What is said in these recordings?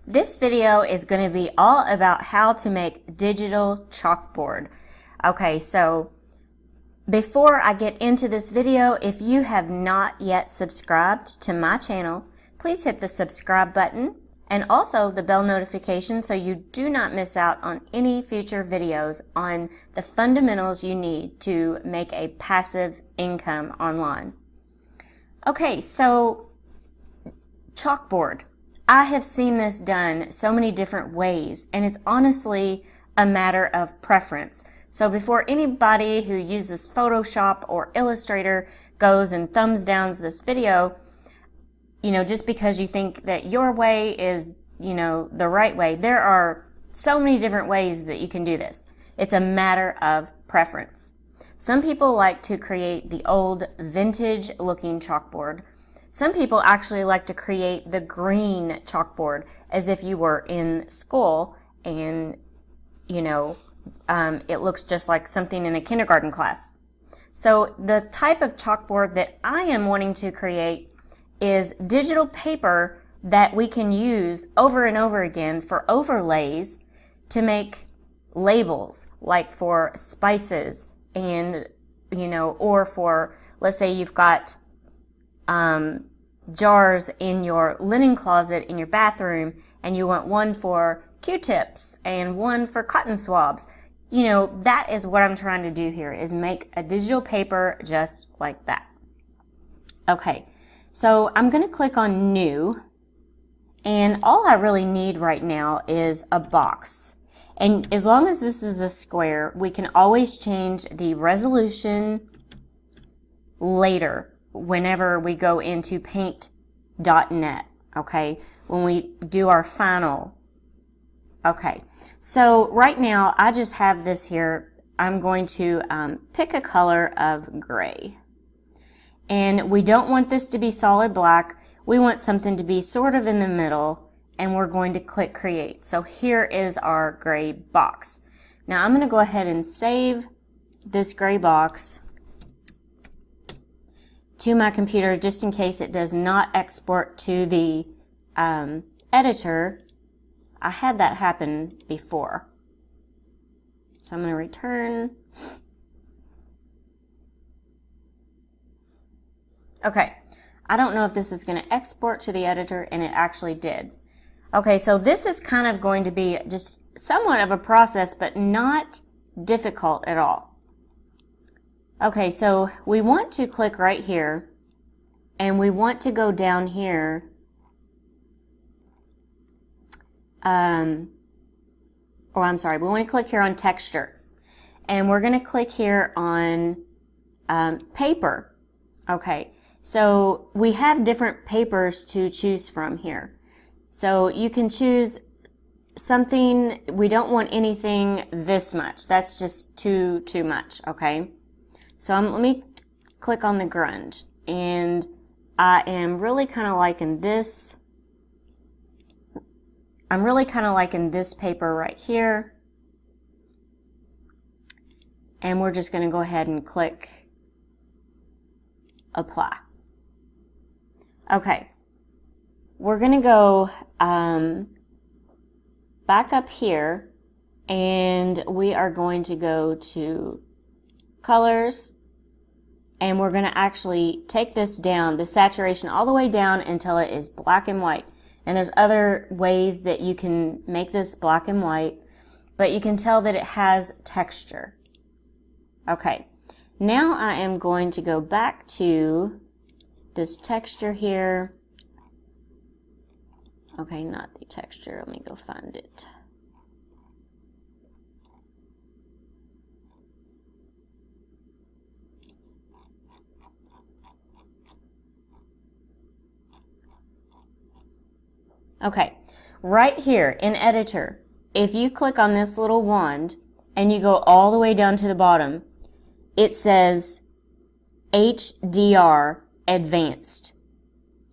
This video is going to be all about how to make digital chalkboard. Okay, so before I get into this video, if you have not yet subscribed to my channel, please hit the subscribe button and also the bell notification so you do not miss out on any future videos on the fundamentals you need to make a passive income online. Okay, so chalkboard. I have seen this done so many different ways, and it's honestly a matter of preference. So before anybody who uses Photoshop or Illustrator goes and thumbs downs this video, just because you think that your way is, the right way, there are so many different ways that you can do this. It's a matter of preference. Some people like to create the old vintage looking chalkboard. Some people actually like to create the green chalkboard as if you were in school and, it looks just like something in a kindergarten class. So the type of chalkboard that I am wanting to create is digital paper that we can use over and over again for overlays to make labels, like for spices and, or for, let's say you've got jars in your linen closet in your bathroom and you want one for Q-tips and one for cotton swabs. That is what I'm trying to do here, is make a digital paper just like that. Okay. So I'm going to click on New, and all I really need right now is a box. And as long as this is a square, we can always change the resolution later whenever we go into paint.net, okay, when we do our final. Okay, so right now I just have this here. I'm going to pick a color of gray. And we don't want this to be solid black. We want something to be sort of in the middle, and we're going to click create. So here is our gray box. Now I'm going to go ahead and save this gray box to my computer just in case it does not export to the editor. I had that happen before. So I'm going to return. Okay, I don't know if this is going to export to the editor, and it actually did. Okay, so this is kind of going to be just somewhat of a process, but not difficult at all. Okay, so we want to click right here, and we want to go down here, we want to click here on texture, and we're going to click here on paper. Okay. So we have different papers to choose from here. So you can choose something. We don't want anything this much. That's just too much, okay? So let me click on the grunge, and I am really kind of liking this. I'm really kind of liking this paper right here. And we're just going to go ahead and click apply. Okay, we're going to go back up here, and we are going to go to colors, and we're going to actually take this down, the saturation all the way down until it is black and white. And there's other ways that you can make this black and white, but you can tell that it has texture. Okay, now I am going to go back to this texture here. Okay, not the texture. Let me go find it. Okay, right here in editor, if you click on this little wand and you go all the way down to the bottom, it says HDR Advanced,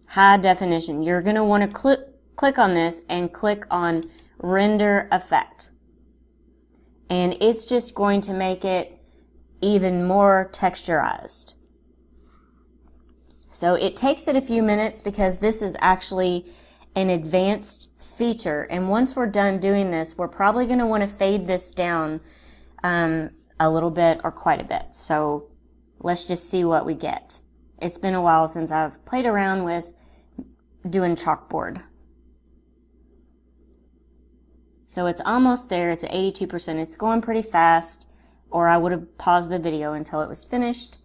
high definition. You're going to want to click on this and click on Render Effect. And it's just going to make it even more texturized. So it takes it a few minutes because this is actually an advanced feature. And once we're done doing this, we're probably going to want to fade this down a little bit or quite a bit. So let's just see what we get. It's been a while since I've played around with doing chalkboard. So it's almost there. It's at 82%. It's going pretty fast, or I would have paused the video until it was finished.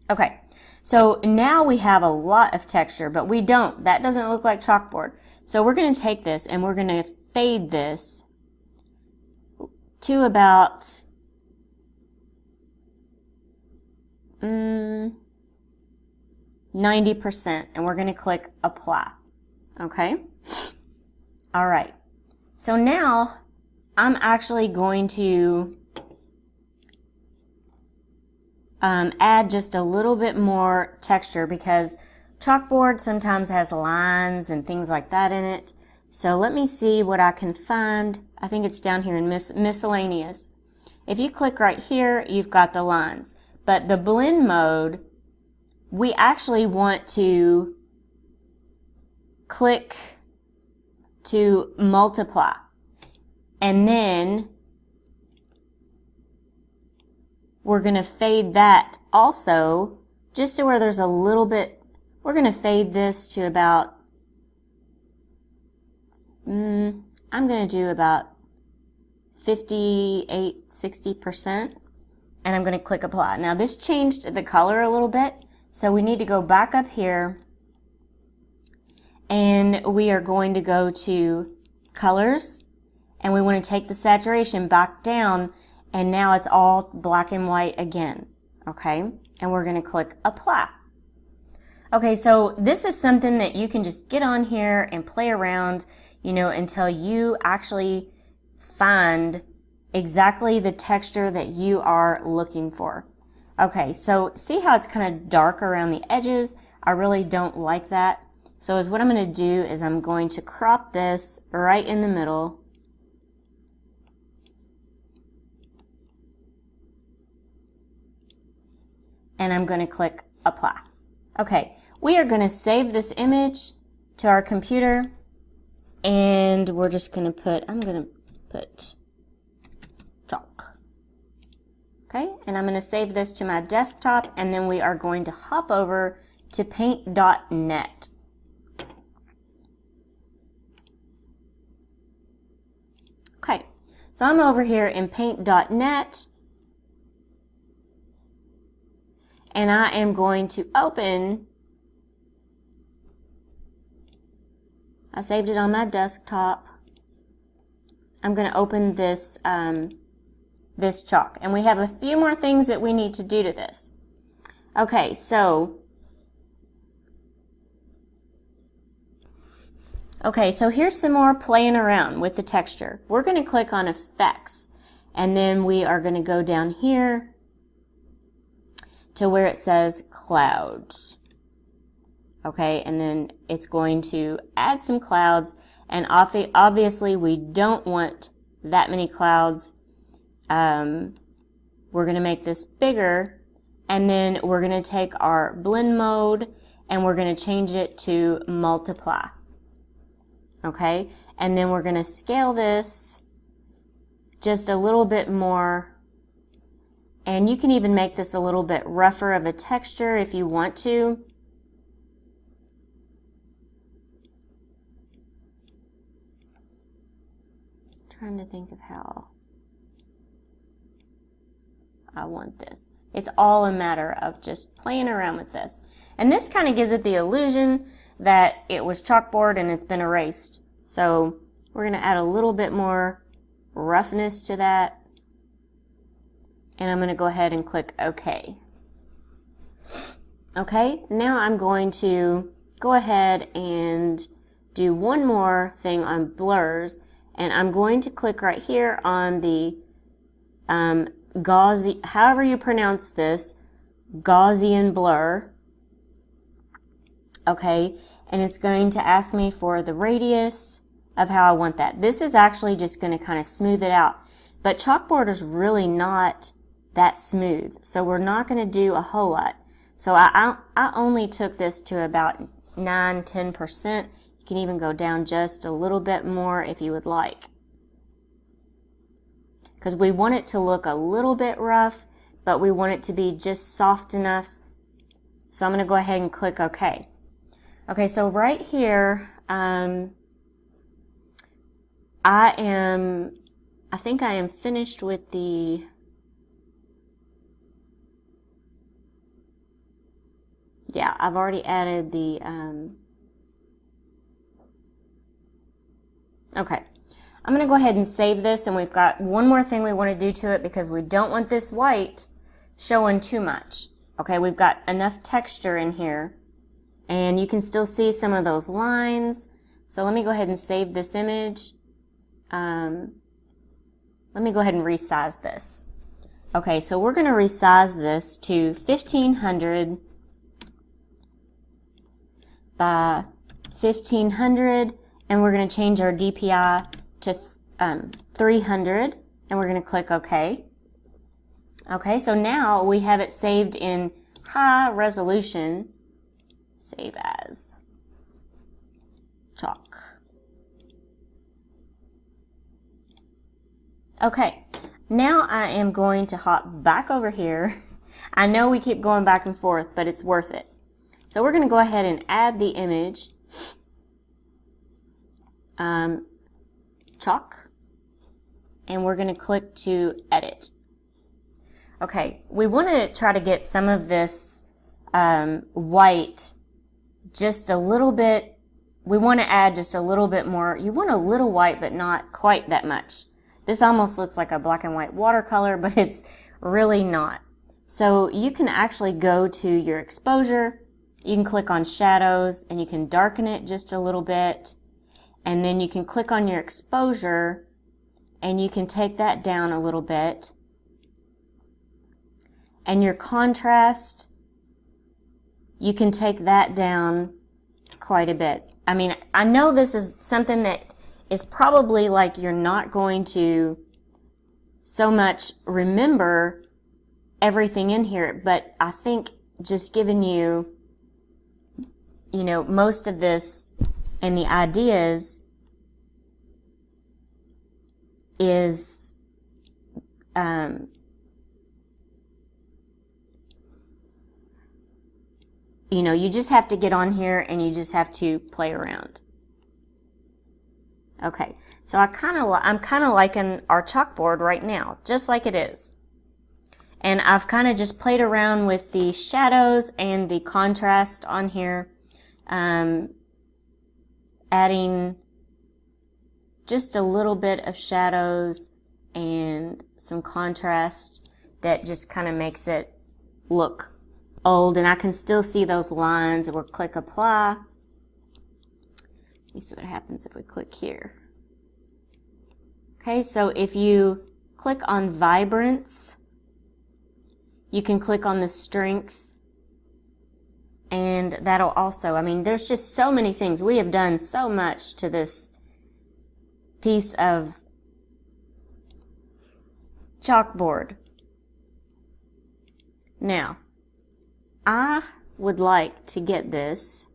Okay, so now we have a lot of texture, but we don't. That doesn't look like chalkboard. So we're going to take this and we're going to fade this to about 90%, and we're going to click apply. Okay? All right. So now I'm actually going to add just a little bit more texture, because chalkboard sometimes has lines and things like that in it. So let me see what I can find. I think it's down here in miscellaneous. If you click right here, you've got the lines. But the blend mode, we actually want to click to multiply. And then we're going to fade that also just to where there's a little bit. We're going to fade this to about, I'm going to do about 58, 60%. And I'm going to click apply. Now this changed the color a little bit, so we need to go back up here and we are going to go to colors, and we want to take the saturation back down, and now it's all black and white again. Okay, and we're going to click apply. Okay, so this is something that you can just get on here and play around, you know, until you actually find exactly the texture that you are looking for. Okay, so see how it's kind of dark around the edges? I really don't like that. So what I'm going to do is I'm going to crop this right in the middle. And I'm going to click apply. Okay, we are going to save this image to our computer, and we're just going to put, I'm going to put chalk. Okay, and I'm going to save this to my desktop, and then we are going to hop over to paint.net. Okay, so I'm over here in paint.net, and I am going to open, I saved it on my desktop. I'm going to open this this chalk, and we have a few more things that we need to do to this. Okay, so here's some more playing around with the texture. We're going to click on effects, and then we are going to go down here to where it says clouds. Okay, and then it's going to add some clouds, and obviously we don't want that many clouds. We're going to make this bigger, and then we're going to take our blend mode and we're going to change it to multiply. Okay, and then we're going to scale this just a little bit more, and you can even make this a little bit rougher of a texture if you want to. Trying to think of how I want this. It's all a matter of just playing around with this. And this kind of gives it the illusion that it was chalkboard and it's been erased. So we're going to add a little bit more roughness to that. And I'm going to go ahead and click OK. Okay, now I'm going to go ahead and do one more thing on blurs. And I'm going to click right here on the Gaussian, however you pronounce this, Gaussian blur. Okay, and it's going to ask me for the radius of how I want that. This is actually just going to kind of smooth it out. But chalkboard is really not that smooth, so we're not going to do a whole lot. So I only took this to about 9–10%. You can even go down just a little bit more if you would like, because we want it to look a little bit rough, but we want it to be just soft enough. So I'm going to go ahead and click OK. Okay, so right here, I think I am finished with the I've already added the okay. I'm going to go ahead and save this, and we've got one more thing we want to do to it because we don't want this white showing too much. Okay, we've got enough texture in here, and you can still see some of those lines. So let me go ahead and save this image. Let me go ahead and resize this. Okay, so we're going to resize this to 1500 by 1500, and we're going to change our DPI to 300, and we're going to click OK. Okay, so now we have it saved in high resolution. Save as chalk. Okay, now I am going to hop back over here. I know we keep going back and forth, but it's worth it. So we're going to go ahead and add the image, chalk, and we're going to click to edit. Okay, we want to try to get some of this white just a little bit. We want to add just a little bit more. You want a little white, but not quite that much. This almost looks like a black and white watercolor, but it's really not. So you can actually go to your exposure. You can click on shadows, and you can darken it just a little bit. And then you can click on your exposure, and you can take that down a little bit. And your contrast, you can take that down quite a bit. I mean, I know this is something that is probably like you're not going to so much remember everything in here, but I think just giving you, you know, most of this and the ideas is you know, you just have to get on here and you just have to play around. Okay, so I'm kind of liking our chalkboard right now, just like it is. And I've kind of just played around with the shadows and the contrast on here, adding just a little bit of shadows and some contrast that just kind of makes it look old, and I can still see those lines. We'll click apply. Let me see what happens if we click here. Okay, so if you click on vibrance, you can click on the strength, and that'll also, I mean, there's just so many things. We have done so much to this piece of chalkboard. Now, I would like to get this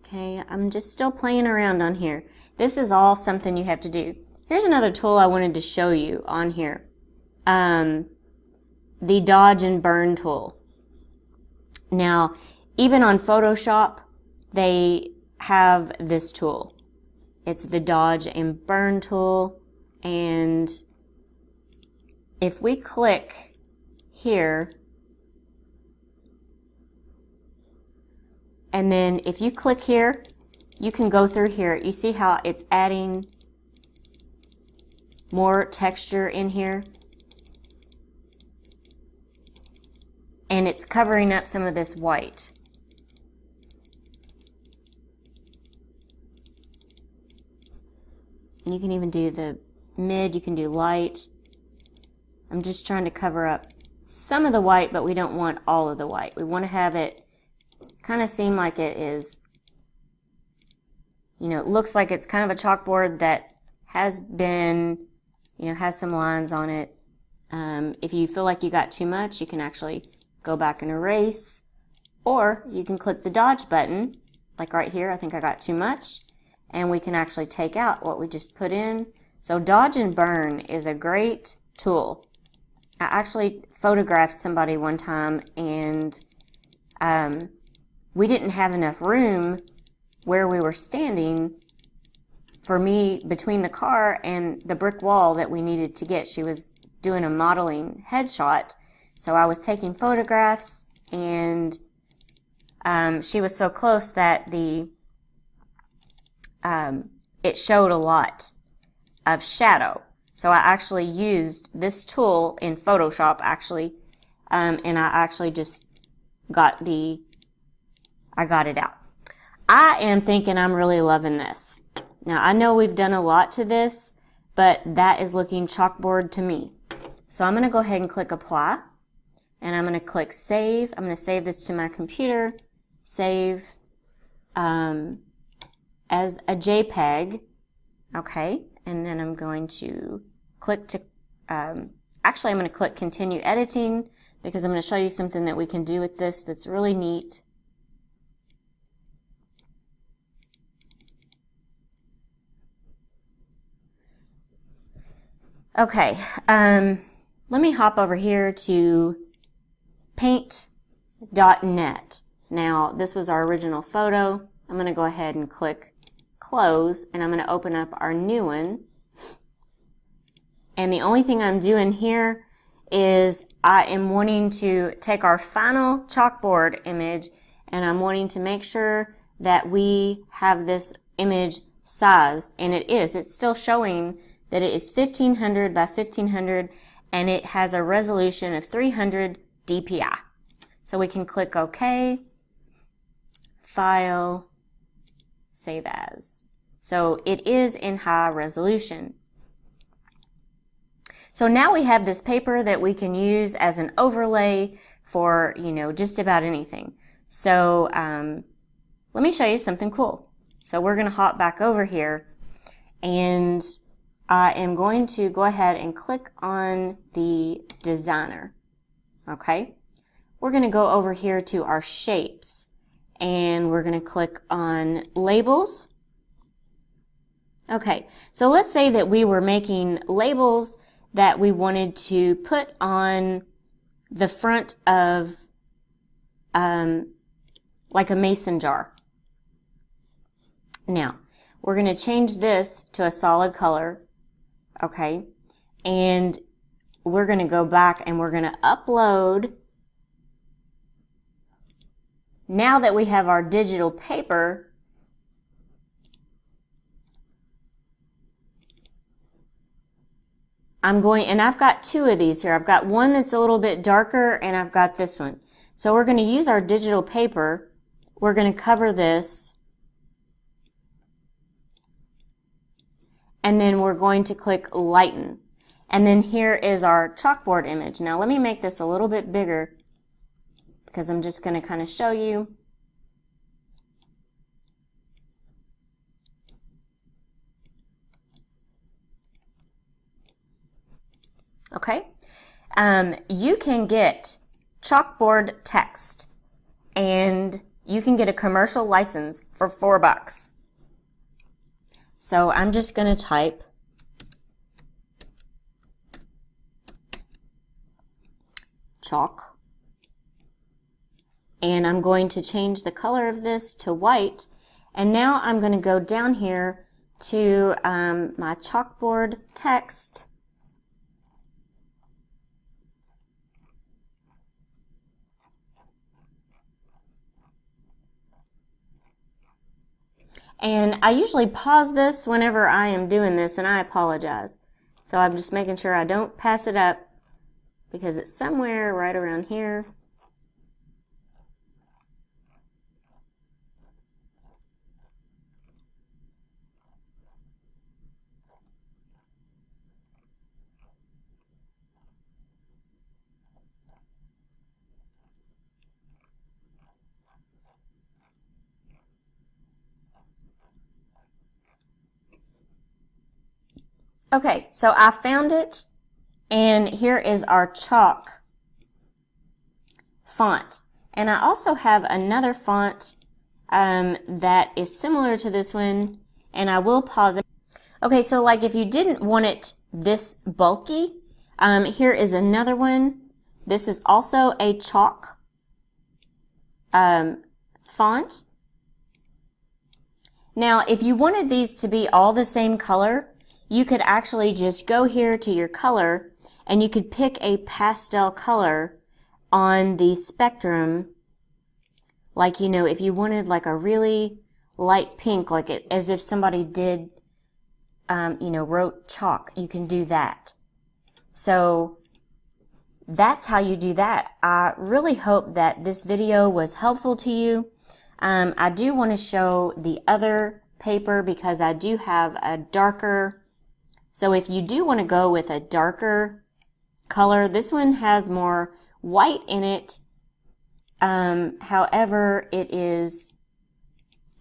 okay, I'm just still playing around on here. This is all something you have to do. Here's another tool I wanted to show you on here. The dodge and burn tool. Now, even on Photoshop, they have this tool. It's the dodge and burn tool, and if we click here, and then if you click here, you can go through here. You see how it's adding more texture in here? And it's covering up some of this white. And you can even do the mid, you can do light. I'm just trying to cover up some of the white, but we don't want all of the white. We want to have it kind of seem like it is, you know, it looks like it's kind of a chalkboard that has been, you know, has some lines on it. If you feel like you got too much, you can actually go back and erase, or you can click the dodge button, like right here. I think I got too much, and we can actually take out what we just put in. So dodge and burn is a great tool. I actually photographed somebody one time, and we didn't have enough room where we were standing for me between the car and the brick wall that we needed to get. She was doing a modeling headshot, so I was taking photographs, and she was so close that it showed a lot of shadow. So I actually used this tool in Photoshop actually, and I actually just got it out. I am thinking I'm really loving this. Now I know we've done a lot to this, but that is looking chalkboard to me. So I'm going to go ahead and click apply, and I'm going to click save. I'm going to save this to my computer, save as a JPEG, okay, and then I'm going to click to, actually I'm going to click continue editing, because I'm going to show you something that we can do with this that's really neat. Okay, let me hop over here to paint.net. Now, this was our original photo. I'm going to go ahead and click close, and I'm going to open up our new one. And the only thing I'm doing here is I am wanting to take our final chalkboard image, and I'm wanting to make sure that we have this image sized, and it is. It's still showing that it is 1500 by 1500, and it has a resolution of 300 dpi. So we can click OK, File, Save As. So it is in high resolution. So now we have this paper that we can use as an overlay for, you know, just about anything. So let me show you something cool. So we're going to hop back over here, and I am going to go ahead and click on the designer. Okay, we're going to go over here to our shapes, and we're going to click on labels. Okay, so let's say that we were making labels that we wanted to put on the front of like a mason jar. Now, we're going to change this to a solid color, okay, and we're going to go back and we're going to upload. Now that we have our digital paper, and I've got two of these here. I've got one that's a little bit darker, and I've got this one. So we're going to use our digital paper. We're going to cover this, and then we're going to click lighten. And then here is our chalkboard image. Now let me make this a little bit bigger, because I'm just going to kind of show you. Okay, you can get chalkboard text, and you can get a commercial license for $4. So I'm just going to type chalk, and I'm going to change the color of this to white, and now I'm going to go down here to my chalkboard text. And I usually pause this whenever I am doing this, and I apologize. So I'm just making sure I don't pass it up, because it's somewhere right around here. Okay, so I found it, and here is our chalk font. And I also have another font that is similar to this one, and I will pause it. Okay, so like if you didn't want it this bulky, here is another one. This is also a chalk font. Now, if you wanted these to be all the same color, you could actually just go here to your color and you could pick a pastel color on the spectrum. Like, you know, if you wanted like a really light pink, like it, as if somebody did, you know, wrote chalk, you can do that. So that's how you do that. I really hope that this video was helpful to you. I do want to show the other paper because I do have a darker, so if you do want to go with a darker color, this one has more white in it. However, it is,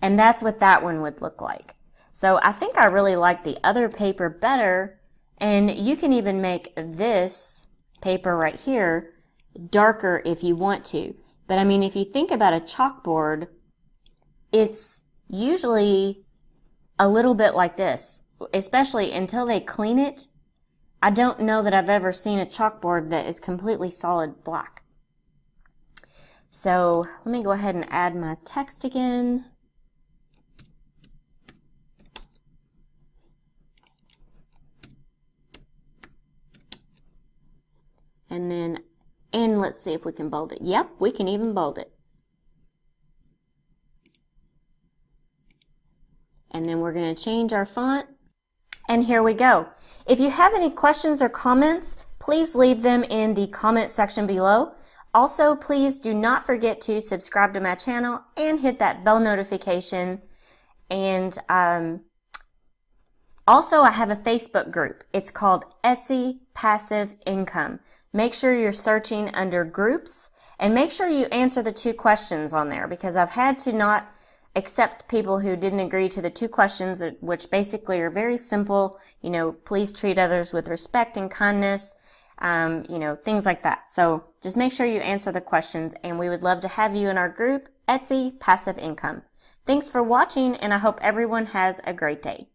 and that's what that one would look like. So I think I really like the other paper better, and you can even make this paper right here darker if you want to. But I mean, if you think about a chalkboard, it's usually a little bit like this, especially until they clean it. I don't know that I've ever seen a chalkboard that is completely solid black. So let me go ahead and add my text again. And let's see if we can bold it. Yep, we can even bold it. And then we're going to change our font. And here we go. If you have any questions or comments, please leave them in the comment section below. Also, please do not forget to subscribe to my channel and hit that bell notification. And also, I have a Facebook group. It's called Etsy Passive Income. Make sure you're searching under groups and make sure you answer the 2 questions on there, because I've had to not accept people who didn't agree to the 2 questions, which basically are very simple. You know, please treat others with respect and kindness, you know, things like that. So just make sure you answer the questions, and we would love to have you in our group, Etsy Passive Income. Thanks for watching, and I hope everyone has a great day.